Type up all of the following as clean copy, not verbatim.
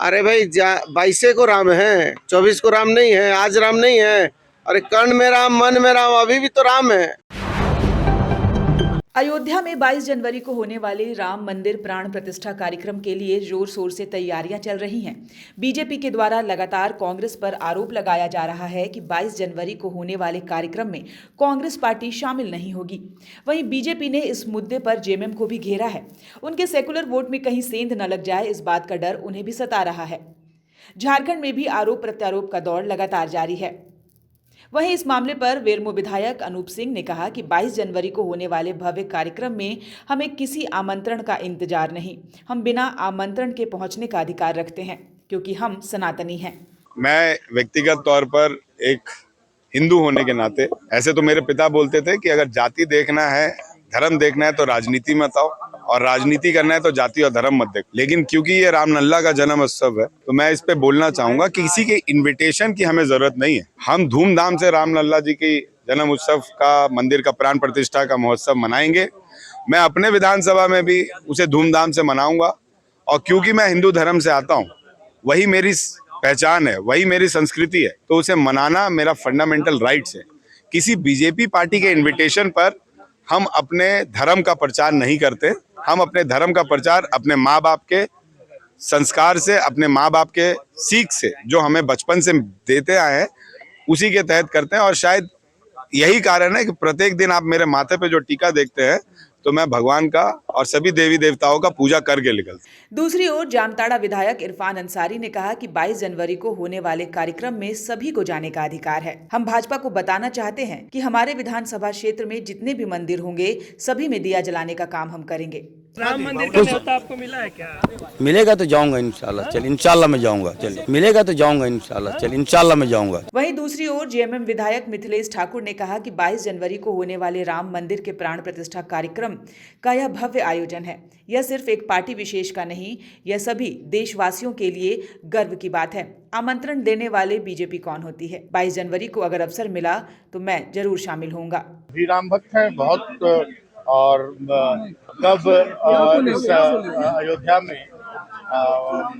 अरे भाई 22 को राम है, 24 को राम नहीं है, आज राम नहीं है। अरे कर्ण में राम, मन में राम, अभी भी तो राम है। अयोध्या में 22 जनवरी को होने वाले राम मंदिर प्राण प्रतिष्ठा कार्यक्रम के लिए जोर शोर से तैयारियां चल रही हैं। बीजेपी के द्वारा लगातार कांग्रेस पर आरोप लगाया जा रहा है कि 22 जनवरी को होने वाले कार्यक्रम में कांग्रेस पार्टी शामिल नहीं होगी। वहीं बीजेपी ने इस मुद्दे पर जेएमएम को भी घेरा है। उनके सेकुलर वोट में कहीं सेंध न लग जाए, इस बात का डर उन्हें भी सता रहा है। झारखंड में भी आरोप प्रत्यारोप का दौर लगातार जारी है। वहीं इस मामले पर वेरमो विधायक अनूप सिंह ने कहा कि 22 जनवरी को होने वाले भव्य कार्यक्रम में हमें किसी आमंत्रण का इंतजार नहीं, हम बिना आमंत्रण के पहुंचने का अधिकार रखते हैं क्योंकि हम सनातनी हैं। मैं व्यक्तिगत तौर पर एक हिंदू होने के नाते, ऐसे तो मेरे पिता बोलते थे कि अगर जाति देखना है, धर्म देखना है तो राजनीति मत आओ, और राजनीति करना है तो जाति और धर्म मत देखो। लेकिन क्योंकि ये रामलला का जन्म उत्सव है तो मैं इस पे बोलना चाहूंगा कि किसी के इनविटेशन की हमें जरूरत नहीं है। हम धूमधाम से रामलला जी की जन्म उत्सव का, मंदिर का प्राण प्रतिष्ठा का महोत्सव मनाएंगे। मैं अपने विधानसभा में भी उसे धूमधाम से मनाऊंगा, और क्योंकि मैं हिंदू धर्म से आता हूँ, वही मेरी पहचान है, वही मेरी संस्कृति है, तो उसे मनाना मेरा फंडामेंटल राइट्स है। किसी बीजेपी पार्टी के इनविटेशन पर हम अपने धर्म का प्रचार नहीं करते। हम अपने धर्म का प्रचार अपने माँ बाप के संस्कार से, अपने माँ बाप के सीख से, जो हमें बचपन से देते आए हैं, उसी के तहत करते हैं। और शायद यही कारण है कि प्रत्येक दिन आप मेरे माथे पे जो टीका देखते हैं, तो मैं भगवान का और सभी देवी देवताओं का पूजा करके निकलता हूं। दूसरी ओर जामताड़ा विधायक इरफान अंसारी ने कहा कि 22 जनवरी को होने वाले कार्यक्रम में सभी को जाने का अधिकार है। हम भाजपा को बताना चाहते हैं कि हमारे विधानसभा क्षेत्र में जितने भी मंदिर होंगे, सभी में दिया जलाने का काम हम करेंगे। राम मंदिर का न्योता आपको मिला है क्या? मिलेगा तो जाऊंगा इंशाल्लाह। चल इंशाल्लाह मैं जाऊंगा। चल मिलेगा तो जाऊंगा इंशाल्लाह। चल इंशाल्लाह मैं जाऊंगा। वहीं दूसरी ओर जेएमएम विधायक मिथिलेश ठाकुर ने कहा कि 22 जनवरी को होने वाले राम मंदिर के प्राण प्रतिष्ठा कार्यक्रम का यह भव्य आयोजन है। यह सिर्फ एक पार्टी विशेष का नहीं, यह सभी देशवासियों के लिए गर्व की बात है। आमंत्रण देने वाले बीजेपी कौन होती है? 22 जनवरी को अगर अवसर मिला तो मैं जरूर शामिल होऊंगा। भी राम भक्त है बहुत, और कब इस अयोध्या में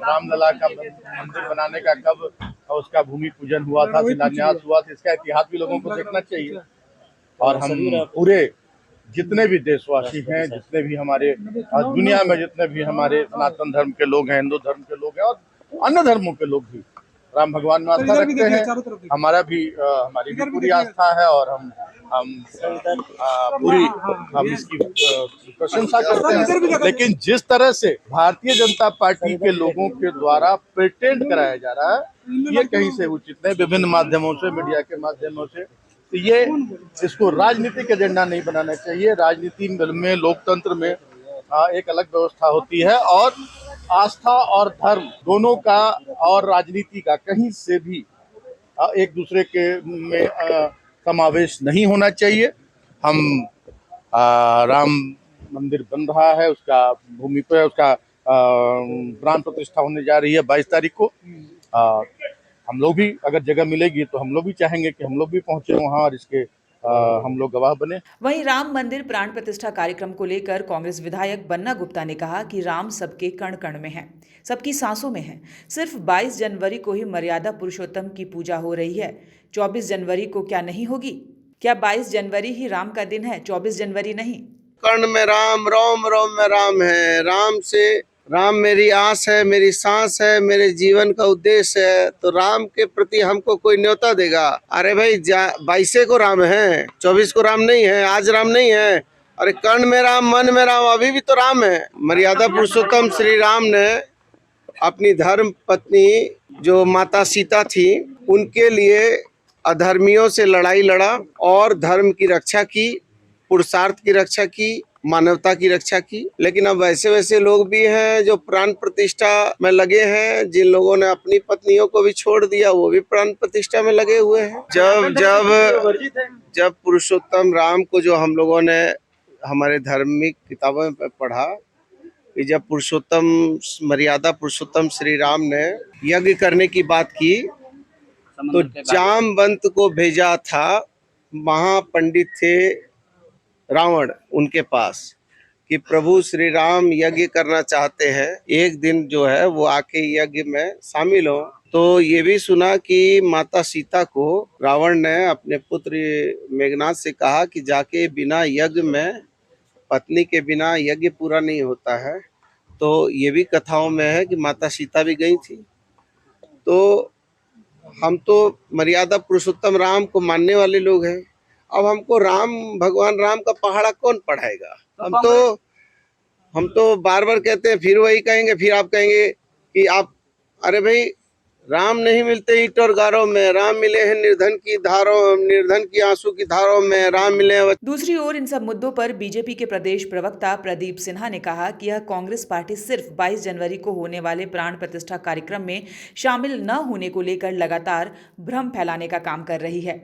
रामलला का मंदिर बनाने का कब उसका भूमि पूजन हुआ था, शिलान्यास हुआ था, इसका इतिहास भी लोगों को देखना चाहिए। और हम पूरे जितने भी देशवासी हैं, जितने भी हमारे दुनिया में जितने भी हमारे सनातन धर्म के लोग हैं, हिंदू धर्म के लोग हैं और अन्य धर्मों के लोग भी राम भगवान में आस्था रखते हैं। हमारी भी पूरी आस्था है, और हम इसकी प्रशंसा करते हैं। लेकिन जिस तरह से भारतीय जनता पार्टी के लोगों के द्वारा प्रिटेंड कराया जा रहा है, ये कहीं से उचित नहीं। विभिन्न माध्यमों से, मीडिया के माध्यमों से, तो ये इसको राजनीतिक एजेंडा नहीं बनाना चाहिए। राजनीति में, लोकतंत्र में एक अलग व्यवस्था होती है, और आस्था और धर्म दोनों का और राजनीति का कहीं से भी एक दूसरे के में समावेश नहीं होना चाहिए। हम राम मंदिर बन रहा है, उसका भूमि पर उसका प्राण प्रतिष्ठा होने जा रही है 22 तारीख को। हम लोग भी अगर जगह मिलेगी तो हम लोग भी चाहेंगे कि हम लोग भी पहुंचे वहां, और इसके हम लोग गवाह बने। वहीं राम मंदिर प्राण प्रतिष्ठा कार्यक्रम को लेकर कांग्रेस विधायक बन्ना गुप्ता ने कहा कि राम सबके कण कण में है, सबकी सांसों में है। सिर्फ 22 जनवरी को ही मर्यादा पुरुषोत्तम की पूजा हो रही है, 24 जनवरी को क्या नहीं होगी? क्या 22 जनवरी ही राम का दिन है, 24 जनवरी नहीं? कर्ण में राम, रोम रोम में राम है। राम से, राम मेरी आस है, मेरी सांस है, मेरे जीवन का उद्देश्य है, तो राम के प्रति हमको कोई न्योता देगा? अरे भाई 22 को राम है, 24 को राम नहीं है, आज राम नहीं है। अरे कर्ण में राम, मन में राम, अभी भी तो राम है। मर्यादा पुरुषोत्तम श्री राम ने अपनी धर्म पत्नी जो माता सीता थी, उनके लिए अधर्मियों से लड़ाई लड़ा और धर्म की रक्षा की, पुरुषार्थ की रक्षा की, मानवता की रक्षा की। लेकिन अब वैसे लोग भी हैं जो प्राण प्रतिष्ठा में लगे हैं। जिन लोगों ने अपनी पत्नियों को भी छोड़ दिया, वो भी प्राण प्रतिष्ठा में लगे हुए हैं। जब पुरुषोत्तम राम को, जो हम लोगों ने हमारे धार्मिक किताबों में पढ़ा कि जब मर्यादा पुरुषोत्तम श्री राम ने यज्ञ करने की बात की, तो जामवंत को भेजा था। महापंडित थे रावण उनके पास कि प्रभु श्री राम यज्ञ करना चाहते हैं, एक दिन जो है वो आके यज्ञ में शामिल हो। तो ये भी सुना कि माता सीता को रावण ने अपने पुत्र मेघनाद से कहा कि जाके बिना यज्ञ में, पत्नी के बिना यज्ञ पूरा नहीं होता है। तो ये भी कथाओं में है कि माता सीता भी गई थी। तो हम तो मर्यादा पुरुषोत्तम राम को मानने वाले लोग हैं। अब हमको भगवान राम का पहाड़ा कौन पढ़ाएगा? हम तो बार बार कहते हैं, फिर वही कहेंगे, फिर आप कहेंगे कि आप, अरे भाई राम नहीं मिलते ईंट और गारों में, राम मिले हैं निर्धन की आंसू की धारों में, राम मिले हैं। दूसरी ओर इन सब मुद्दों पर बीजेपी के प्रदेश प्रवक्ता प्रदीप सिन्हा ने कहा कि यह कांग्रेस पार्टी सिर्फ 22 जनवरी को होने वाले प्राण प्रतिष्ठा कार्यक्रम में शामिल न होने को लेकर लगातार भ्रम फैलाने का काम कर रही है।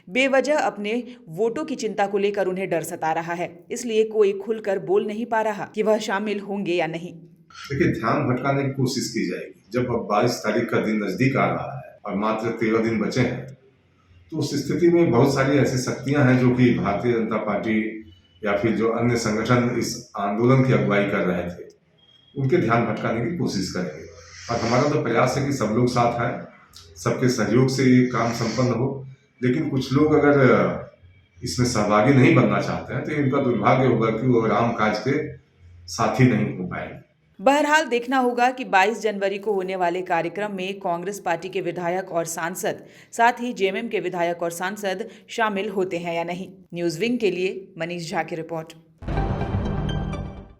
बेवजह अपने वोटों की चिंता को लेकर उन्हें डर सता रहा है, इसलिए कोई खुलकर बोल नहीं पा रहा कि वह शामिल होंगे या नहीं। देखिए, ध्यान भटकाने की कोशिश की जाएगी। जब अब 22 तारीख का दिन नजदीक आ रहा है और मात्र 13 दिन बचे हैं, तो उस स्थिति में बहुत सारी ऐसी शक्तियां हैं जो कि भारतीय जनता पार्टी या फिर जो अन्य संगठन इस आंदोलन की अगुवाई कर रहे थे, उनके ध्यान भटकाने की कोशिश करेंगे। और हमारा तो प्रयास है कि सब लोग साथ हैं, सबके सहयोग से ये काम संपन्न हो। लेकिन कुछ लोग अगर इसमें सहभागी नहीं बनना चाहते हैं तो इनका दुर्भाग्य होगा कि वो राम काज के साथी नहीं हो पाएंगे। बहरहाल देखना होगा कि 22 जनवरी को होने वाले कार्यक्रम में कांग्रेस पार्टी के विधायक और सांसद, साथ ही जेएमएम के विधायक और सांसद शामिल होते हैं या नहीं। न्यूज़ विंग के लिए मनीष झा की रिपोर्ट।